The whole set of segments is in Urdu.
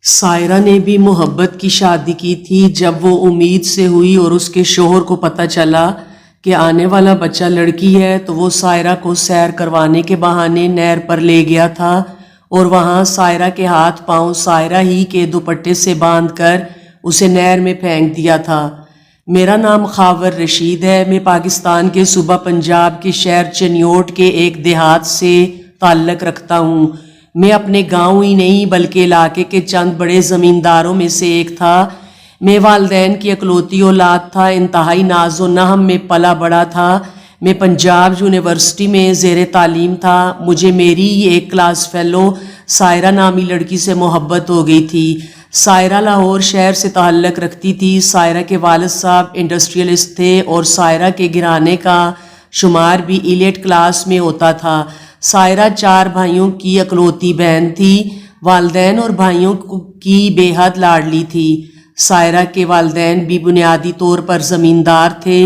سائرہ نے بھی محبت کی شادی کی تھی۔ جب وہ امید سے ہوئی اور اس کے شوہر کو پتہ چلا کہ آنے والا بچہ لڑکی ہے تو وہ سائرہ کو سیر کروانے کے بہانے نہر پر لے گیا تھا اور وہاں سائرہ کے ہاتھ پاؤں سائرہ ہی کے دوپٹے سے باندھ کر اسے نہر میں پھینک دیا تھا۔ میرا نام خاور رشید ہے۔ میں پاکستان کے صوبہ پنجاب کے شہر چنیوٹ کے ایک دیہات سے تعلق رکھتا ہوں۔ میں اپنے گاؤں ہی نہیں بلکہ علاقے کے چند بڑے زمینداروں میں سے ایک تھا۔ میں والدین کی اکلوتی اولاد تھا۔ انتہائی ناز و نہم میں پلا بڑا تھا۔ میں پنجاب یونیورسٹی میں زیر تعلیم تھا۔ مجھے میری ایک کلاس فیلو سائرہ نامی لڑکی سے محبت ہو گئی تھی۔ سائرہ لاہور شہر سے تعلق رکھتی تھی۔ سائرہ کے والد صاحب انڈسٹریلسٹ تھے اور سائرہ کے گھرانے کا شمار بھی ایلیٹ کلاس میں ہوتا تھا۔ سائرہ 4 بھائیوں کی اکلوتی بہن تھی۔ والدین اور بھائیوں کی بے حد لاڈلی تھی۔ سائرہ کے والدین بھی بنیادی طور پر زمیندار تھے،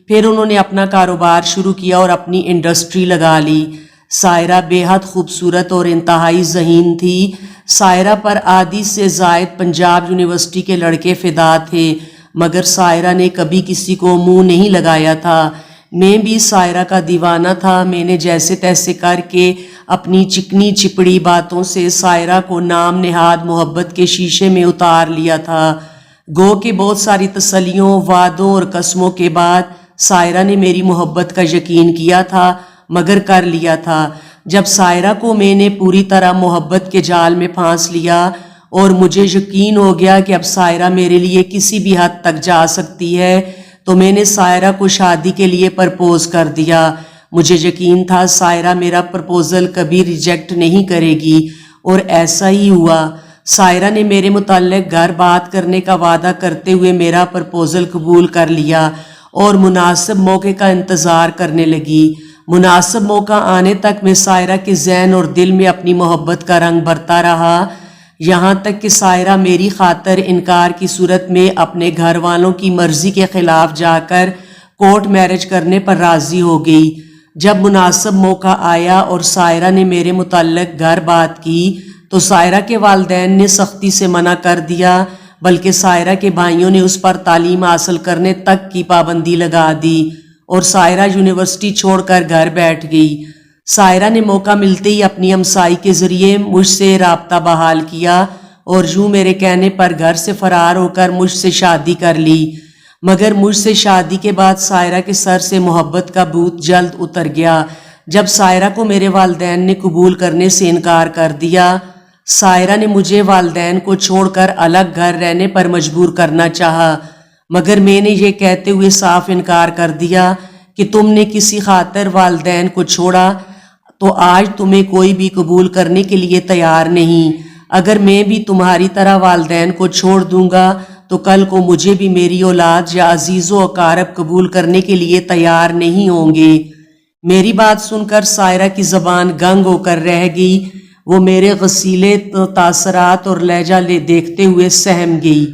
پھر انہوں نے اپنا کاروبار شروع کیا اور اپنی انڈسٹری لگا لی۔ سائرہ بے حد خوبصورت اور انتہائی ذہین تھی۔ سائرہ پر آدھی سے زائد پنجاب یونیورسٹی کے لڑکے فدا تھے، مگر سائرہ نے کبھی کسی کو منہ نہیں لگایا تھا۔ میں بھی سائرہ کا دیوانہ تھا۔ میں نے جیسے تیسے کر کے اپنی چکنی چپڑی باتوں سے سائرہ کو نام نہاد محبت کے شیشے میں اتار لیا تھا۔ گو کہ بہت ساری تسلیوں، وعدوں اور قسموں کے بعد سائرہ نے میری محبت کا یقین کیا تھا، مگر کر لیا تھا۔ جب سائرہ کو میں نے پوری طرح محبت کے جال میں پھانس لیا اور مجھے یقین ہو گیا کہ اب سائرہ میرے لیے کسی بھی حد تک جا سکتی ہے، تو میں نے سائرہ کو شادی کے لیے پرپوز کر دیا۔ مجھے یقین تھا سائرہ میرا پرپوزل کبھی ریجیکٹ نہیں کرے گی، اور ایسا ہی ہوا۔ سائرہ نے میرے متعلق گھر بات کرنے کا وعدہ کرتے ہوئے میرا پرپوزل قبول کر لیا اور مناسب موقع کا انتظار کرنے لگی۔ مناسب موقع آنے تک میں سائرہ کے ذہن اور دل میں اپنی محبت کا رنگ بھرتا رہا، یہاں تک کہ سائرہ میری خاطر انکار کی صورت میں اپنے گھر والوں کی مرضی کے خلاف جا کر کورٹ میرج کرنے پر راضی ہو گئی۔ جب مناسب موقع آیا اور سائرہ نے میرے متعلق گھر بات کی تو سائرہ کے والدین نے سختی سے منع کر دیا، بلکہ سائرہ کے بھائیوں نے اس پر تعلیم حاصل کرنے تک کی پابندی لگا دی اور سائرہ یونیورسٹی چھوڑ کر گھر بیٹھ گئی۔ سائرہ نے موقع ملتے ہی اپنی ہمسائی کے ذریعے مجھ سے رابطہ بحال کیا اور یوں میرے کہنے پر گھر سے فرار ہو کر مجھ سے شادی کر لی۔ مگر مجھ سے شادی کے بعد سائرہ کے سر سے محبت کا بھوت جلد اتر گیا۔ جب سائرہ کو میرے والدین نے قبول کرنے سے انکار کر دیا، سائرہ نے مجھے والدین کو چھوڑ کر الگ گھر رہنے پر مجبور کرنا چاہا، مگر میں نے یہ کہتے ہوئے صاف انکار کر دیا کہ تم نے کسی خاطر والدین کو چھوڑا تو آج تمہیں کوئی بھی قبول کرنے کے لیے تیار نہیں۔ اگر میں بھی تمہاری طرح والدین کو چھوڑ دوں گا تو کل کو مجھے بھی میری اولاد یا عزیز و اقارب قبول کرنے کے لیے تیار نہیں ہوں گے۔ میری بات سن کر سائرہ کی زبان گنگ ہو کر رہ گئی۔ وہ میرے غسیلے تاثرات اور لہجہ دیکھتے ہوئے سہم گئی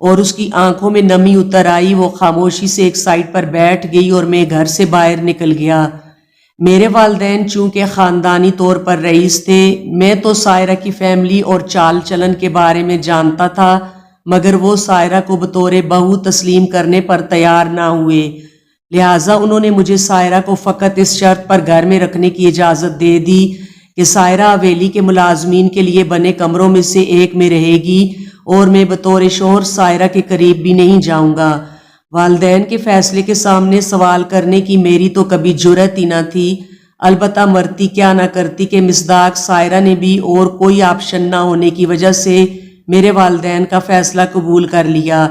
اور اس کی آنکھوں میں نمی اتر آئی۔ وہ خاموشی سے ایک سائڈ پر بیٹھ گئی اور میں گھر سے باہر نکل گیا۔ میرے والدین چونکہ خاندانی طور پر رئیس تھے، میں تو سائرہ کی فیملی اور چال چلن کے بارے میں جانتا تھا، مگر وہ سائرہ کو بطور بہو تسلیم کرنے پر تیار نہ ہوئے۔ لہٰذا انہوں نے مجھے سائرہ کو فقط اس شرط پر گھر میں رکھنے کی اجازت دے دی کہ سائرہ حویلی کے ملازمین کے لیے بنے کمروں میں سے ایک میں رہے گی اور میں بطور شوہر سائرہ کے قریب بھی نہیں جاؤں گا۔ والدین کے فیصلے کے سامنے سوال کرنے کی میری تو کبھی جرأت ہی نہ تھی، البتہ مرتی کیا نہ کرتی کہ مصداق سائرہ نے بھی اور کوئی آپشن نہ ہونے کی وجہ سے میرے والدین کا فیصلہ قبول کر لیا،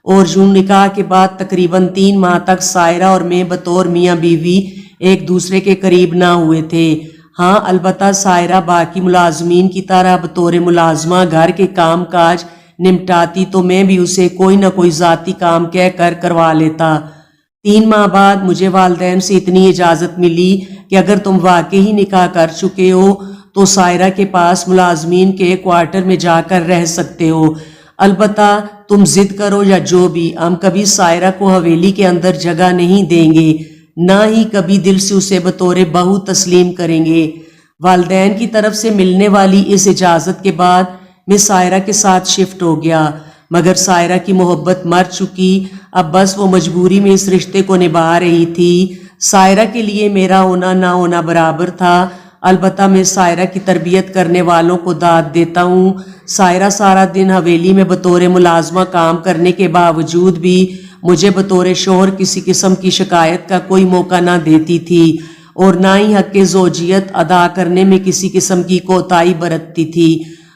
اور یوں نکاح کے بعد تقریباً 3 ماہ تک سائرہ اور میں بطور میاں بیوی ایک دوسرے کے قریب نہ ہوئے تھے۔ ہاں، البتہ سائرہ باقی ملازمین کی طرح بطور ملازمہ گھر کے کام کاج نمٹاتی تو میں بھی اسے کوئی نہ کوئی ذاتی کام کہہ کر کروا لیتا۔ 3 ماہ بعد مجھے والدین سے اتنی اجازت ملی کہ اگر تم واقعی نکاح کر چکے ہو تو سائرہ کے پاس ملازمین کے کوارٹر میں جا کر رہ سکتے ہو، البتہ تم ضد کرو یا جو بھی، ہم کبھی سائرہ کو حویلی کے اندر جگہ نہیں دیں گے، نہ ہی کبھی دل سے اسے بطور بہو تسلیم کریں گے۔ والدین کی طرف سے ملنے والی اس اجازت کے بعد میں سائرہ کے ساتھ شفٹ ہو گیا، مگر سائرہ کی محبت مر چکی، اب بس وہ مجبوری میں اس رشتے کو نبھا رہی تھی۔ سائرہ کے لیے میرا ہونا نہ ہونا برابر تھا، البتہ میں سائرہ کی تربیت کرنے والوں کو داد دیتا ہوں۔ سائرہ سارا دن حویلی میں بطور ملازمہ کام کرنے کے باوجود بھی مجھے بطور شوہر کسی قسم کی شکایت کا کوئی موقع نہ دیتی تھی اور نہ ہی حق زوجیت ادا کرنے میں کسی قسم کی کوتاہی برتتی تھی۔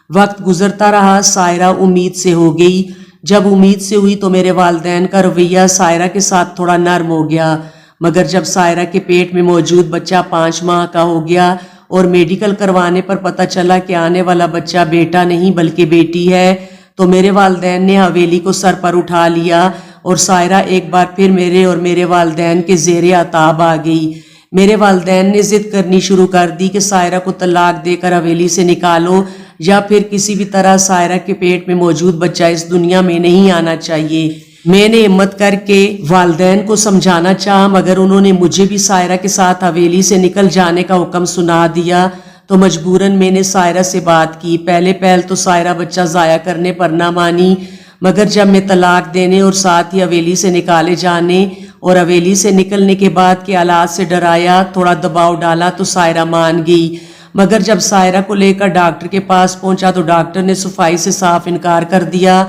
وقت گزرتا رہا، سائرہ امید سے ہو گئی۔ جب امید سے ہوئی تو میرے والدین کا رویہ سائرہ کے ساتھ تھوڑا نرم ہو گیا، مگر جب سائرہ کے پیٹ میں موجود بچہ 5 ماہ کا ہو گیا اور میڈیکل کروانے پر پتہ چلا کہ آنے والا بچہ بیٹا نہیں بلکہ بیٹی ہے، تو میرے والدین نے حویلی کو سر پر اٹھا لیا اور سائرہ ایک بار پھر میرے اور میرے والدین کے زیر عتاب آ گئی۔ میرے والدین نے ضد کرنی شروع کر دی کہ سائرہ کو طلاق دے کر حویلی سے نکالو یا پھر کسی بھی طرح سائرہ کے پیٹ میں موجود بچہ اس دنیا میں نہیں آنا چاہیے۔ میں نے ہمت کر کے والدین کو سمجھانا چاہا، مگر انہوں نے مجھے بھی سائرہ کے ساتھ حویلی سے نکل جانے کا حکم سنا دیا، تو مجبوراً میں نے سائرہ سے بات کی۔ پہل تو سائرہ بچہ ضائع کرنے پر نہ مانی، مگر جب میں طلاق دینے اور ساتھ ہی حویلی سے نکالے جانے اور حویلی سے نکلنے کے بعد کے حالات سے ڈرایا، تھوڑا دباؤ ڈالا تو سائرہ مان گئی۔ مگر جب سائرہ کو لے کر ڈاکٹر کے پاس پہنچا تو ڈاکٹر نے صفائی سے صاف انکار کر دیا۔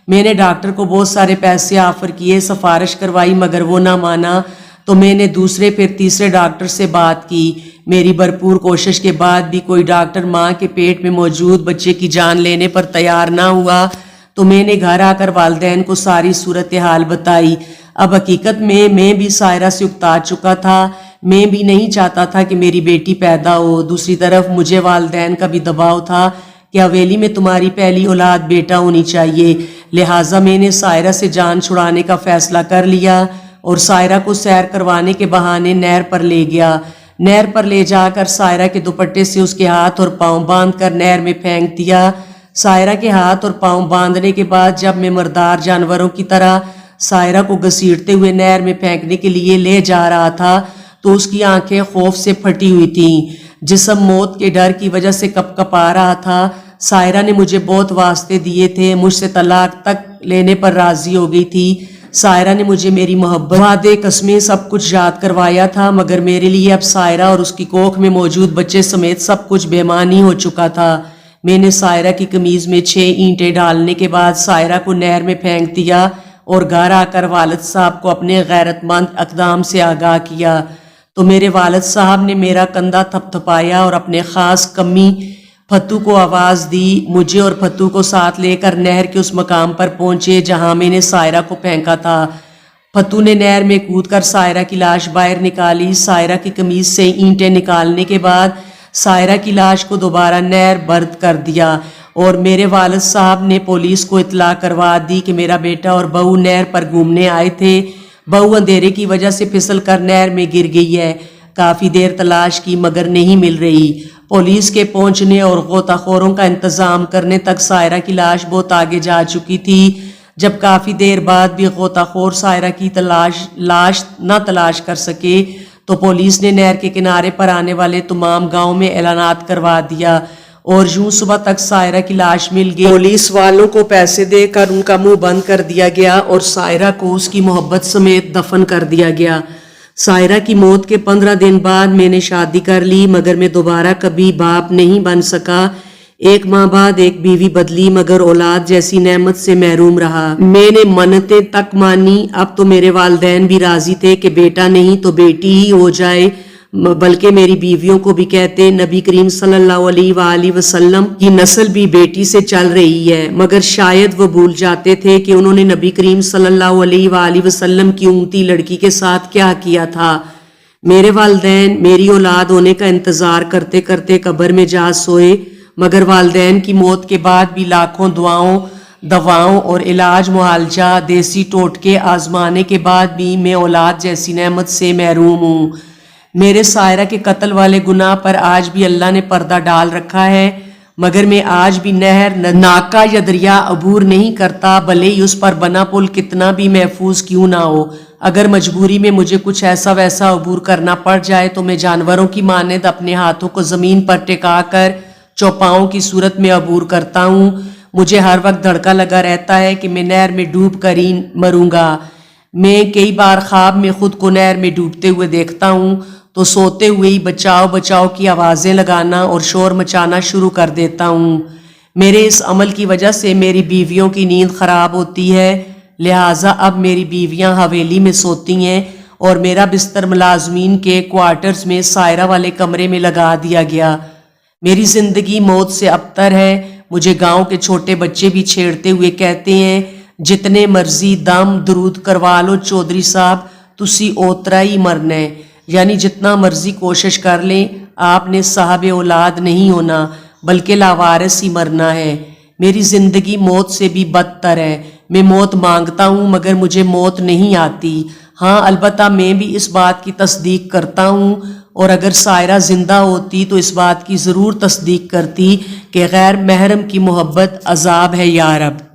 میں نے ڈاکٹر کو بہت سارے پیسے آفر کیے، سفارش کروائی، مگر وہ نہ مانا، تو میں نے دوسرے پھر تیسرے ڈاکٹر سے بات کی۔ میری بھرپور کوشش کے بعد بھی کوئی ڈاکٹر ماں کے پیٹ میں موجود بچے کی جان لینے پر تیار نہ ہوا، تو میں نے گھر آ کر والدین کو ساری صورتحال بتائی۔ اب حقیقت میں بھی سائرہ سے اکتا چکا تھا، میں بھی نہیں چاہتا تھا کہ میری بیٹی پیدا ہو۔ دوسری طرف مجھے والدین کا بھی دباؤ تھا کہ حویلی میں تمہاری پہلی اولاد بیٹا ہونی چاہیے، لہٰذا میں نے سائرہ سے جان چھڑانے کا فیصلہ کر لیا اور سائرہ کو سیر کروانے کے بہانے نہر پر لے گیا۔ نہر پر لے جا کر سائرہ کے دوپٹے سے اس کے ہاتھ اور پاؤں باندھ کر نہر میں پھینک دیا۔ سائرہ کے ہاتھ اور پاؤں باندھنے کے بعد جب میں مردار جانوروں کی طرح سائرہ کو گھسیٹتے ہوئے نہر میں پھینکنے کے لیے لے جا رہا تھا تو اس کی آنکھیں خوف سے پھٹی ہوئی تھیں، جسم موت کے ڈر کی وجہ سے کپ کپا رہا تھا۔ سائرہ نے مجھے بہت واسطے دیے تھے، مجھ سے طلاق تک لینے پر راضی ہو گئی تھی۔ سائرہ نے مجھے میری محبت، وعدے، قسمیں سب کچھ یاد کروایا تھا، مگر میرے لیے اب سائرہ اور اس کی کوکھ میں موجود بچے سمیت سب کچھ بے معنی ہو چکا تھا۔ میں نے سائرہ کی قمیض میں 6 اینٹیں ڈالنے کے بعد سائرہ کو نہر میں پھینک دیا اور گھر آ کر والد صاحب کو اپنے غیرت مند اقدام سے آگاہ کیا، تو میرے والد صاحب نے میرا کندھا تھپ تھپایا اور اپنے خاص کمی پھتو کو آواز دی۔ مجھے اور پھتو کو ساتھ لے کر نہر کے اس مقام پر پہنچے جہاں میں نے سائرہ کو پھینکا تھا۔ پھتو نے نہر میں کود کر سائرہ کی لاش باہر نکالی۔ سائرہ کی قمیض سے اینٹیں نکالنے کے بعد سائرہ کی لاش کو دوبارہ نہر برد کر دیا اور میرے والد صاحب نے پولیس کو اطلاع کروا دی کہ میرا بیٹا اور بہو نہر پر گھومنے آئے تھے۔ بہو اندھیرے کی وجہ سے پھسل کر نہر میں گر گئی ہے۔ کافی دیر تلاش کی مگر نہیں مل رہی۔ پولیس کے پہنچنے اور غوطہ خوروں کا انتظام کرنے تک سائرہ کی لاش بہت آگے جا چکی تھی۔ جب کافی دیر بعد بھی غوطہ خور سائرہ کی لاش نہ تلاش کر سکے تو پولیس نے نہر کے کنارے پر آنے والے تمام گاؤں میں اعلانات کروا دیا اور یوں صبح تک سائرہ کی لاش مل گئی۔ پولیس والوں کو پیسے دے کر ان کا منہ بند کر دیا گیا اور سائرہ کو اس کی محبت سمیت دفن کر دیا گیا۔ سائرہ کی موت کے 15 دن بعد میں نے شادی کر لی، مگر میں دوبارہ کبھی باپ نہیں بن سکا۔ 1 ماہ بعد ایک بیوی بدلی، مگر اولاد جیسی نعمت سے محروم رہا۔ میں نے منتیں تک مانی، اب تو میرے والدین بھی راضی تھے کہ بیٹا نہیں تو بیٹی ہی ہو جائے، بلکہ میری بیویوں کو بھی کہتے نبی کریم صلی اللہ علیہ وآلہ وسلم کی نسل بھی بیٹی سے چل رہی ہے، مگر شاید وہ بھول جاتے تھے کہ انہوں نے نبی کریم صلی اللہ علیہ وآلہ وسلم کی امتی لڑکی کے ساتھ کیا کیا تھا۔ میرے والدین میری اولاد ہونے کا انتظار کرتے کرتے قبر میں جا سوئے، مگر والدین کی موت کے بعد بھی لاکھوں دواؤں اور علاج معالجہ، دیسی ٹوٹکے آزمانے کے بعد بھی میں اولاد جیسی نعمت سے محروم ہوں۔ میرے سائرہ کے قتل والے گناہ پر آج بھی اللہ نے پردہ ڈال رکھا ہے، مگر میں آج بھی نہر، ناکہ یا دریا عبور نہیں کرتا، بھلے ہی اس پر بنا پل کتنا بھی محفوظ کیوں نہ ہو۔ اگر مجبوری میں مجھے کچھ ایسا ویسا عبور کرنا پڑ جائے تو میں جانوروں کی مانند اپنے ہاتھوں کو زمین پر ٹکا کر چوپاؤں کی صورت میں عبور کرتا ہوں۔ مجھے ہر وقت دھڑکا لگا رہتا ہے کہ میں نہر میں ڈوب کر ہی مروں گا۔ میں کئی بار خواب میں خود کو نہر میں ڈوبتے ہوئے دیکھتا ہوں تو سوتے ہوئے ہی بچاؤ بچاؤ کی آوازیں لگانا اور شور مچانا شروع کر دیتا ہوں۔ میرے اس عمل کی وجہ سے میری بیویوں کی نیند خراب ہوتی ہے، لہٰذا اب میری بیویاں حویلی میں سوتی ہیں اور میرا بستر ملازمین کے کوارٹرز میں سائرہ والے کمرے میں لگا دیا گیا۔ میری زندگی موت سے ابتر ہے۔ مجھے گاؤں کے چھوٹے بچے بھی چھیڑتے ہوئے کہتے ہیں، جتنے مرضی دم درود کروا لو چودھری صاحب، تسی اوترا ہی مرنا ہے، یعنی جتنا مرضی کوشش کر لیں آپ نے صاحب اولاد نہیں ہونا بلکہ لاوارث ہی مرنا ہے۔ میری زندگی موت سے بھی بدتر ہے۔ میں موت مانگتا ہوں مگر مجھے موت نہیں آتی۔ ہاں البتہ میں بھی اس بات کی تصدیق کرتا ہوں، اور اگر سائرہ زندہ ہوتی تو اس بات کی ضرور تصدیق کرتی کہ غیر محرم کی محبت عذاب ہے یا رب۔